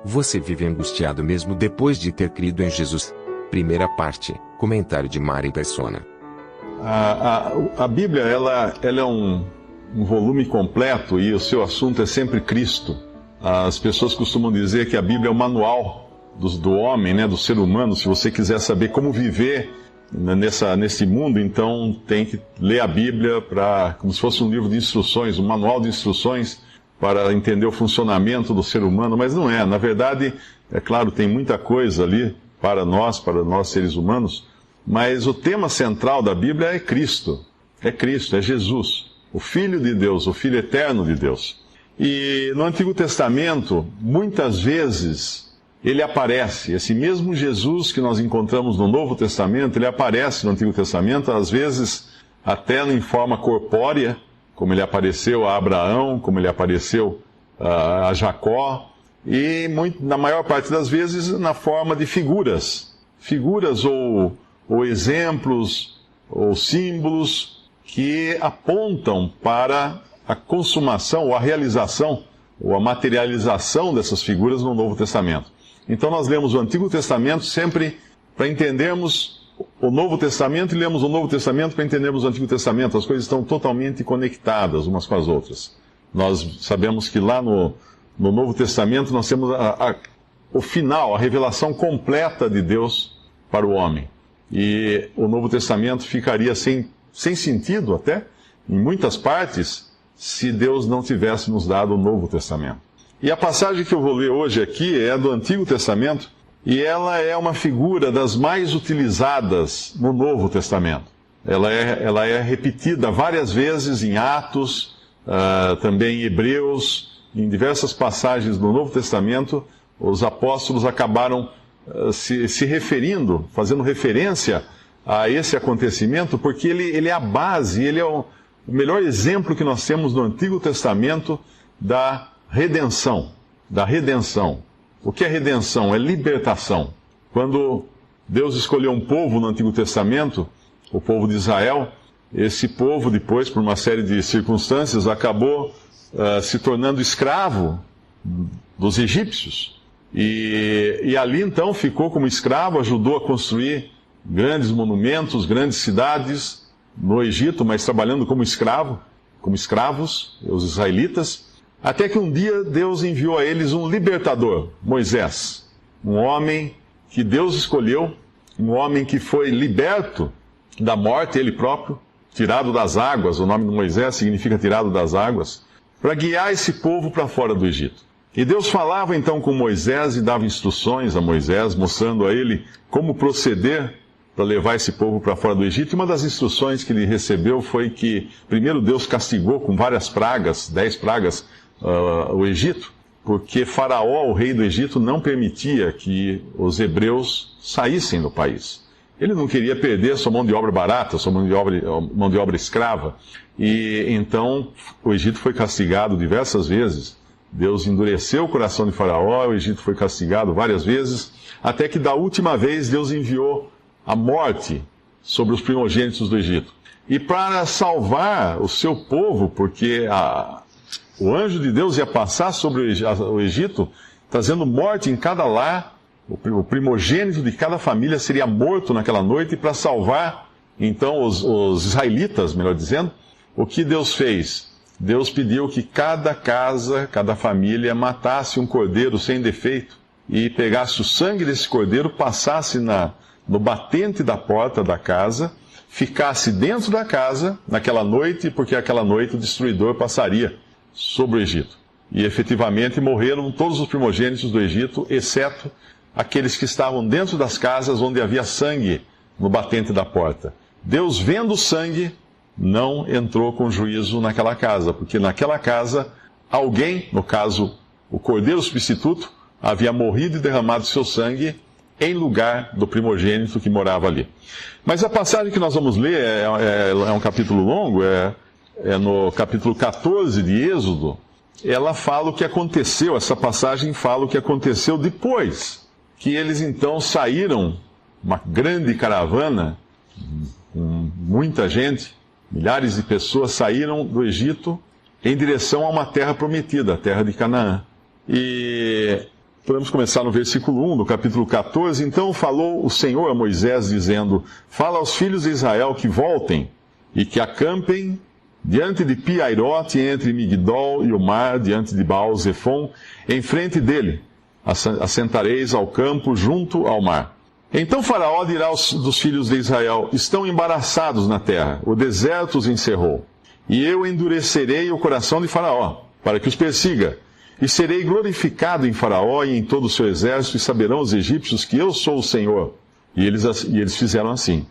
Você vive angustiado mesmo depois de ter crido em Jesus? Primeira parte, comentário de Mari Persona. A Bíblia ela é um volume completo e o seu assunto é sempre Cristo. As pessoas costumam dizer que a Bíblia é o manual do homem, né, do ser humano. Se você quiser saber como viver nesse mundo, então tem que ler a Bíblia como se fosse um livro de instruções, um manual de instruções para entender o funcionamento do ser humano, mas não é. Na verdade, é claro, tem muita coisa ali para nós seres humanos, mas o tema central da Bíblia é Cristo. É Cristo, é Jesus, o Filho de Deus, o Filho eterno de Deus. E no Antigo Testamento, muitas vezes, ele aparece. Esse mesmo Jesus que nós encontramos no Novo Testamento, ele aparece no Antigo Testamento, às vezes até em forma corpórea, como ele apareceu a Abraão, como ele apareceu a Jacó, e na maior parte das vezes na forma de figuras ou exemplos, ou símbolos que apontam para a consumação, ou a realização, ou a materialização dessas figuras no Novo Testamento. Então nós lemos o Antigo Testamento sempre para entendermos o Novo Testamento, e lemos o Novo Testamento para entendermos o Antigo Testamento. As coisas estão totalmente conectadas umas com as outras. Nós sabemos que lá no Novo Testamento nós temos o final, a revelação completa de Deus para o homem. E o Novo Testamento ficaria sem sentido até, em muitas partes, se Deus não tivesse nos dado o Novo Testamento. E a passagem que eu vou ler hoje aqui é do Antigo Testamento, e ela é uma figura das mais utilizadas no Novo Testamento. Ela é repetida várias vezes em Atos, também em Hebreus, em diversas passagens do Novo Testamento. Os apóstolos acabaram se referindo, fazendo referência a esse acontecimento, porque ele é a base, ele é o melhor exemplo que nós temos no Antigo Testamento da redenção. O que é redenção? É libertação. Quando Deus escolheu um povo no Antigo Testamento, o povo de Israel, esse povo depois, por uma série de circunstâncias, acabou se tornando escravo dos egípcios. E ali então ficou como escravo, ajudou a construir grandes monumentos, grandes cidades no Egito, mas trabalhando como escravos, os israelitas. Até que um dia Deus enviou a eles um libertador, Moisés. Um homem que Deus escolheu, um homem que foi liberto da morte, ele próprio, tirado das águas. O nome de Moisés significa tirado das águas, para guiar esse povo para fora do Egito. E Deus falava então com Moisés e dava instruções a Moisés, mostrando a ele como proceder para levar esse povo para fora do Egito. E uma das instruções que ele recebeu foi que, primeiro, Deus castigou com várias pragas, 10 pragas, o Egito, porque Faraó, o rei do Egito, não permitia que os hebreus saíssem do país. Ele não queria perder a sua mão de obra barata, a sua mão de obra escrava. E então o Egito foi castigado diversas vezes. Deus endureceu o coração de Faraó, o Egito foi castigado várias vezes, até que da última vez Deus enviou a morte sobre os primogênitos do Egito. E para salvar o seu povo, porque o anjo de Deus ia passar sobre o Egito, trazendo morte em cada lar, o primogênito de cada família seria morto naquela noite, e para salvar, então, os israelitas, melhor dizendo, o que Deus fez? Deus pediu que cada casa, cada família matasse um cordeiro sem defeito, e pegasse o sangue desse cordeiro, passasse no batente da porta da casa, ficasse dentro da casa naquela noite, porque aquela noite o destruidor passaria sobre o Egito. E efetivamente morreram todos os primogênitos do Egito, exceto aqueles que estavam dentro das casas onde havia sangue no batente da porta. Deus, vendo o sangue, não entrou com juízo naquela casa, porque naquela casa alguém, no caso o cordeiro substituto, havia morrido e derramado seu sangue em lugar do primogênito que morava ali. Mas a passagem que nós vamos ler é um capítulo longo, é no capítulo 14 de Êxodo. Ela fala o que aconteceu, essa passagem fala o que aconteceu depois que eles então saíram, uma grande caravana, com muita gente, milhares de pessoas saíram do Egito em direção a uma terra prometida, a terra de Canaã. E Podemos começar no versículo 1 do capítulo 14. Então falou o Senhor a Moisés, dizendo: Fala aos filhos de Israel que voltem e que acampem diante de Pi-Hairote, entre Migdol e o mar, diante de Baal-Zefon, em frente dele. Assentareis ao campo junto ao mar. Então Faraó dirá dos filhos de Israel: Estão embaraçados na terra, o deserto os encerrou. E eu endurecerei o coração de Faraó, para que os persiga. E serei glorificado em Faraó e em todo o seu exército, e saberão os egípcios que eu sou o Senhor. E eles fizeram assim.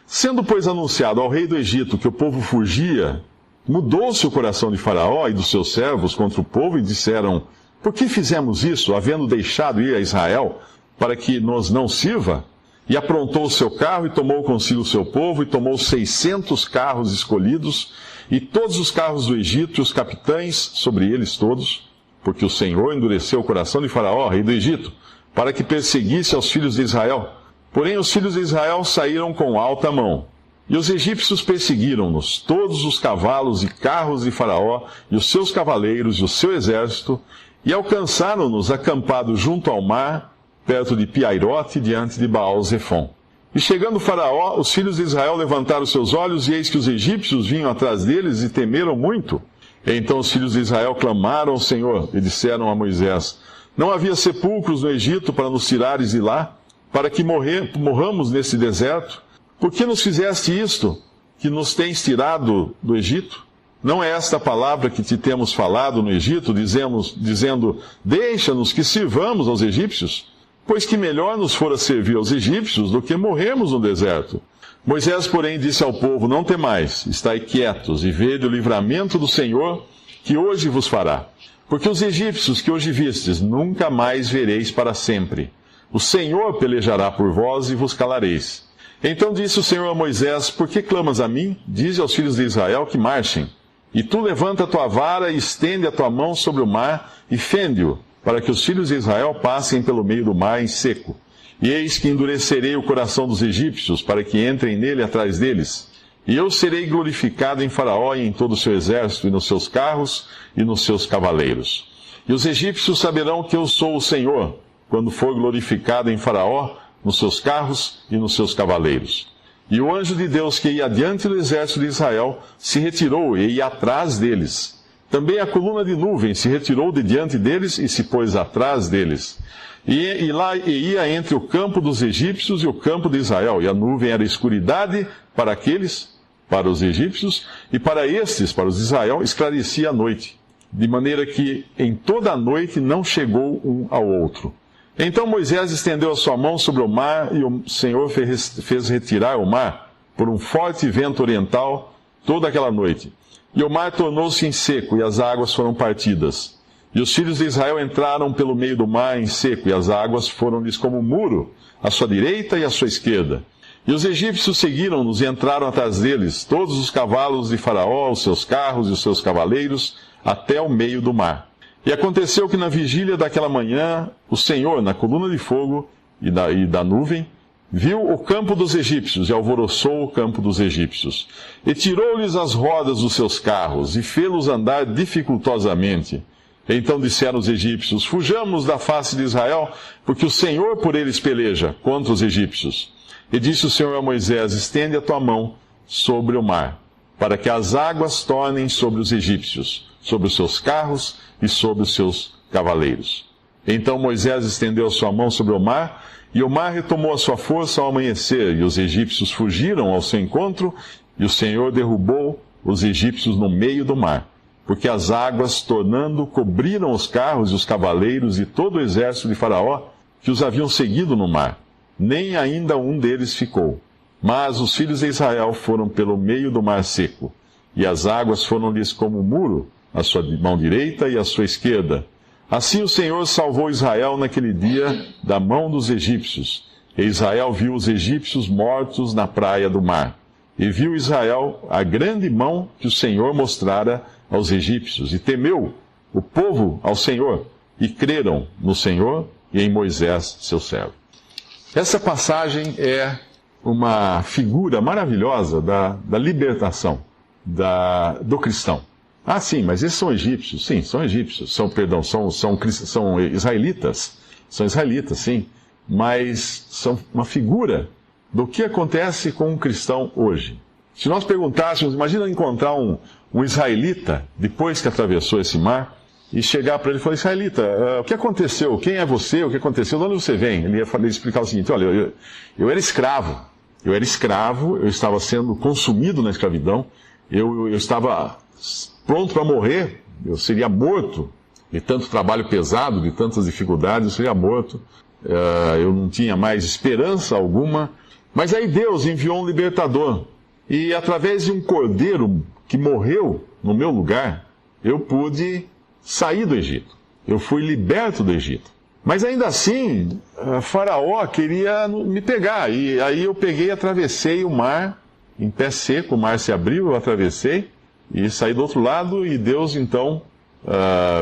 Sendo, pois, anunciado ao rei do Egito que o povo fugia, mudou-se o coração de Faraó e dos seus servos contra o povo, e disseram: Por que fizemos isso, havendo deixado ir a Israel, para que nos não sirva? E aprontou o seu carro, e tomou consigo o seu povo, e tomou 600 carros escolhidos, e todos os carros do Egito, e os capitães sobre eles todos, porque o Senhor endureceu o coração de Faraó, rei do Egito, para que perseguisse aos filhos de Israel. Porém os filhos de Israel saíram com alta mão. E os egípcios perseguiram-nos, todos os cavalos e carros de Faraó, e os seus cavaleiros, e o seu exército, e alcançaram-nos acampados junto ao mar, perto de Pi-Hairote, diante de Baal-Zefon. E chegando Faraó, os filhos de Israel levantaram seus olhos, e eis que os egípcios vinham atrás deles, e temeram muito. E então os filhos de Israel clamaram ao Senhor, e disseram a Moisés: Não havia sepulcros no Egito para nos tirares de lá, para que morramos nesse deserto? Por que nos fizeste isto, que nos tens tirado do Egito? Não é esta a palavra que te temos falado no Egito, dizendo: Deixa-nos que sirvamos aos egípcios? Pois que melhor nos fora servir aos egípcios do que morrermos no deserto. Moisés, porém, disse ao povo: Não temais, estai quietos e vede o livramento do Senhor, que hoje vos fará. Porque os egípcios que hoje vistes, nunca mais vereis para sempre. O Senhor pelejará por vós e vos calareis. Então disse o Senhor a Moisés: Por que clamas a mim? Dize aos filhos de Israel que marchem. E tu levanta a tua vara e estende a tua mão sobre o mar e fende-o, para que os filhos de Israel passem pelo meio do mar em seco. E eis que endurecerei o coração dos egípcios, para que entrem nele atrás deles. E eu serei glorificado em Faraó e em todo o seu exército, e nos seus carros e nos seus cavaleiros. E os egípcios saberão que eu sou o Senhor, quando for glorificado em Faraó, nos seus carros e nos seus cavaleiros. E o anjo de Deus que ia adiante do exército de Israel se retirou e ia atrás deles. Também a coluna de nuvem se retirou de diante deles e se pôs atrás deles. E ia entre o campo dos egípcios e o campo de Israel. E a nuvem era escuridade para os egípcios, e para estes, para os de Israel, esclarecia a noite. De maneira que em toda a noite não chegou um ao outro. Então Moisés estendeu a sua mão sobre o mar, e o Senhor fez retirar o mar, por um forte vento oriental, toda aquela noite. E o mar tornou-se em seco, e as águas foram partidas. E os filhos de Israel entraram pelo meio do mar em seco, e as águas foram-lhes como um muro, à sua direita e à sua esquerda. E os egípcios seguiram-nos e entraram atrás deles, todos os cavalos de Faraó, os seus carros e os seus cavaleiros, até o meio do mar. E aconteceu que na vigília daquela manhã, o Senhor, na coluna de fogo e da nuvem, viu o campo dos egípcios e alvoroçou o campo dos egípcios. E tirou-lhes as rodas dos seus carros e fê-los andar dificultosamente. Então disseram os egípcios: Fujamos da face de Israel, porque o Senhor por eles peleja contra os egípcios. E disse o Senhor a Moisés: Estende a tua mão sobre o mar, para que as águas tornem sobre os egípcios, sobre os seus carros e sobre os seus cavaleiros. Então Moisés estendeu a sua mão sobre o mar, e o mar retomou a sua força ao amanhecer, e os egípcios fugiram ao seu encontro, e o Senhor derrubou os egípcios no meio do mar, porque as águas, tornando, cobriram os carros e os cavaleiros e todo o exército de Faraó, que os haviam seguido no mar. Nem ainda um deles ficou. Mas os filhos de Israel foram pelo meio do mar seco, e as águas foram-lhes como um muro, à sua mão direita e à sua esquerda. Assim o Senhor salvou Israel naquele dia da mão dos egípcios. E Israel viu os egípcios mortos na praia do mar. E viu Israel a grande mão que o Senhor mostrara aos egípcios. E temeu o povo ao Senhor. E creram no Senhor e em Moisés, seu servo. Essa passagem é uma figura maravilhosa da libertação do cristão. Ah, sim, mas esses são egípcios. Sim, são egípcios. São israelitas. São israelitas, sim, mas são uma figura do que acontece com um cristão hoje. Se nós perguntássemos, imagina encontrar um israelita, depois que atravessou esse mar, e chegar para ele e falar: israelita, o que aconteceu? Quem é você? O que aconteceu? De onde você vem? Ele ia explicar o seguinte: olha, eu era escravo. Eu estava sendo consumido na escravidão, eu estava pronto para morrer, eu seria morto de tanto trabalho pesado, de tantas dificuldades, eu seria morto, eu não tinha mais esperança alguma. Mas aí Deus enviou um libertador, e através de um cordeiro que morreu no meu lugar, eu pude sair do Egito. Eu fui liberto do Egito. Mas ainda assim, Faraó queria me pegar. E aí eu peguei e atravessei o mar, em pé seco, o mar se abriu, eu atravessei e saí do outro lado, e Deus então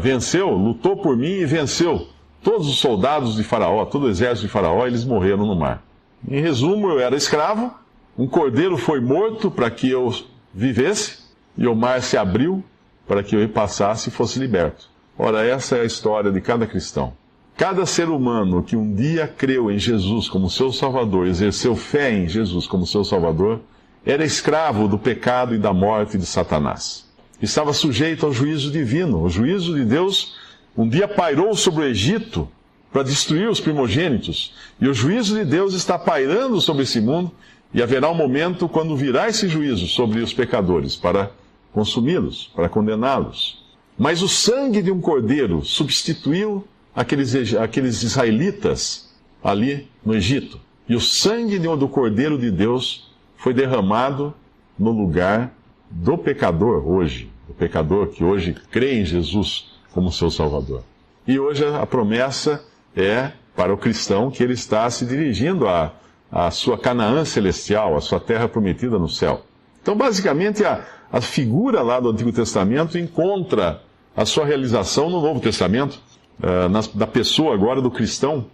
venceu, lutou por mim e venceu. Todos os soldados de Faraó, todo o exército de Faraó, eles morreram no mar. Em resumo, eu era escravo, um cordeiro foi morto para que eu vivesse, e o mar se abriu para que eu passasse e fosse liberto. Ora, essa é a história de cada cristão. Cada ser humano que um dia creu em Jesus como seu Salvador, exerceu fé em Jesus como seu Salvador, era escravo do pecado e da morte de Satanás. Estava sujeito ao juízo divino. O juízo de Deus um dia pairou sobre o Egito para destruir os primogênitos. E o juízo de Deus está pairando sobre esse mundo, e haverá um momento quando virá esse juízo sobre os pecadores para consumi-los, para condená-los. Mas o sangue de um cordeiro substituiu aqueles israelitas ali no Egito. E o sangue do cordeiro de Deus foi derramado no lugar do pecador hoje. O pecador que hoje crê em Jesus como seu Salvador. E hoje a promessa é para o cristão que ele está se dirigindo à sua Canaã celestial, à sua terra prometida no céu. Então, basicamente, a figura lá do Antigo Testamento encontra a sua realização no Novo Testamento, da pessoa agora do cristão,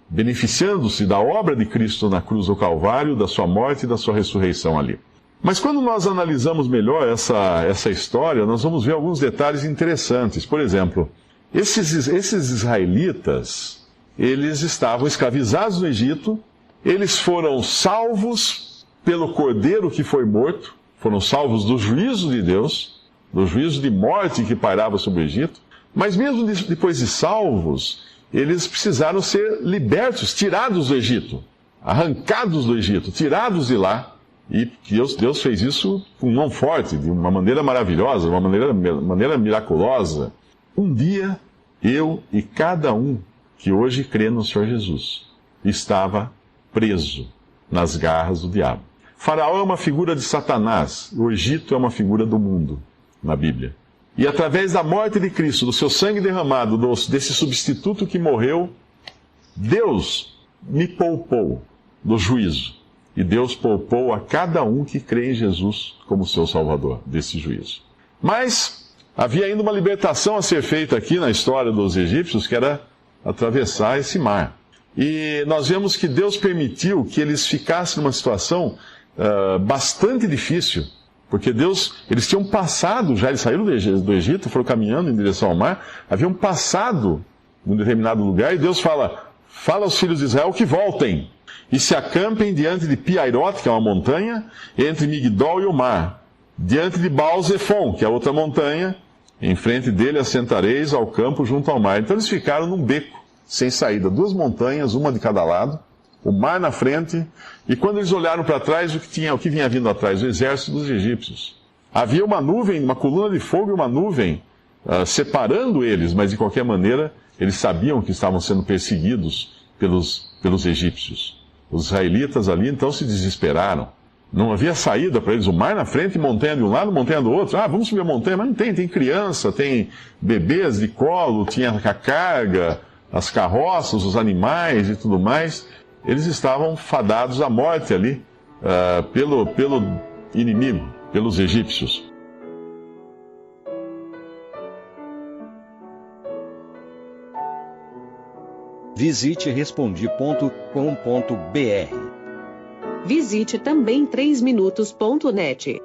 beneficiando-se da obra de Cristo na cruz do Calvário, da sua morte e da sua ressurreição ali. Mas quando nós analisamos melhor essa história, nós vamos ver alguns detalhes interessantes. Por exemplo, esses israelitas, eles estavam escravizados no Egito, eles foram salvos pelo cordeiro que foi morto, foram salvos do juízo de Deus, do juízo de morte que pairava sobre o Egito, mas mesmo depois de salvos, eles precisaram ser libertos, tirados do Egito, arrancados do Egito, tirados de lá. E Deus fez isso com mão forte, de uma maneira maravilhosa, de uma maneira miraculosa. Um dia, eu e cada um que hoje crê no Senhor Jesus estava preso nas garras do diabo. Faraó é uma figura de Satanás, o Egito é uma figura do mundo, na Bíblia. E através da morte de Cristo, do seu sangue derramado, desse substituto que morreu, Deus me poupou do juízo. E Deus poupou a cada um que crê em Jesus como seu Salvador desse juízo. Mas havia ainda uma libertação a ser feita aqui na história dos egípcios, que era atravessar esse mar. E nós vemos que Deus permitiu que eles ficassem numa situação bastante difícil. Porque eles tinham passado, já eles saíram do Egito, foram caminhando em direção ao mar, haviam passado num determinado lugar, e Deus fala aos filhos de Israel que voltem, e se acampem diante de Pi-Hahirote, que é uma montanha, entre Migdol e o mar, diante de Baal-Zephon, que é outra montanha, em frente dele assentareis ao campo junto ao mar. Então eles ficaram num beco, sem saída, 2 montanhas, uma de cada lado, o mar na frente, e quando eles olharam para trás, o que vinha vindo atrás? O exército dos egípcios. Havia uma nuvem, uma coluna de fogo e uma nuvem separando eles, mas de qualquer maneira, eles sabiam que estavam sendo perseguidos pelos egípcios. Os israelitas ali então se desesperaram. Não havia saída para eles, o mar na frente, montanha de um lado, montanha do outro. Vamos subir a montanha, mas não tem criança, tem bebês de colo, tinha a carga, as carroças, os animais e tudo mais. Eles estavam fadados à morte ali, pelo inimigo, pelos egípcios. Visite Respondi.com.br. Visite também 3minutos.net.